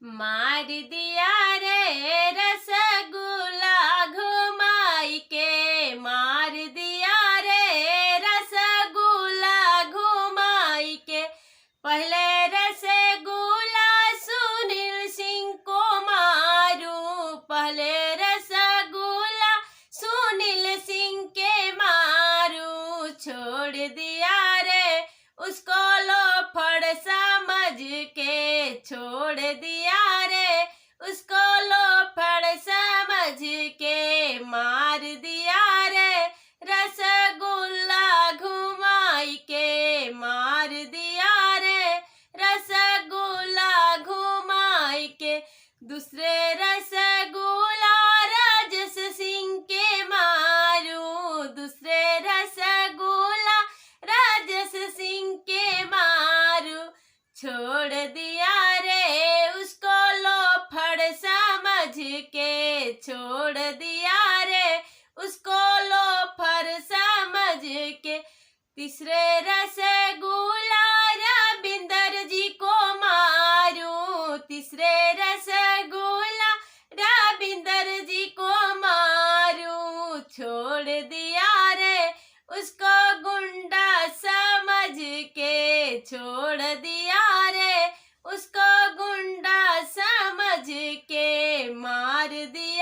मार दिया रे रसगुल्ला घुमाई के, मार दिया रे रसगुल्ला घुमाई के। पहले रसगुल्ला सुनील सिंह को मारूं, पहले रसगुल्ला सुनील सिंह के मारूं। छोड़ दिया रे उसको लोफड़ समझ के, छोड़ दिया रे उसको लोफड़ समझ के। मार दिया रे रसगुल्ला घुमाई के, मार दिया रे रसगुल्ला घुमाई के। दूसरे रसगुल्ला राजस सिंह के मारूं, दूसरे रसगुल्ला राजस सिंह के मारूं। छोड़ दिया रे उसको लोफड़ समझ के, छोड़ दिया रे उसको लोफड़ समझ के। तीसरे रसगुल्ला रविंदर जी को मारूं, तीसरे रसगुल्ला रविंदर जी को मारूं। छोड़ दिया रे उसको गुंडा समझ के, छोड़ दिया रे उसको गुंडा समझ के। मार दिया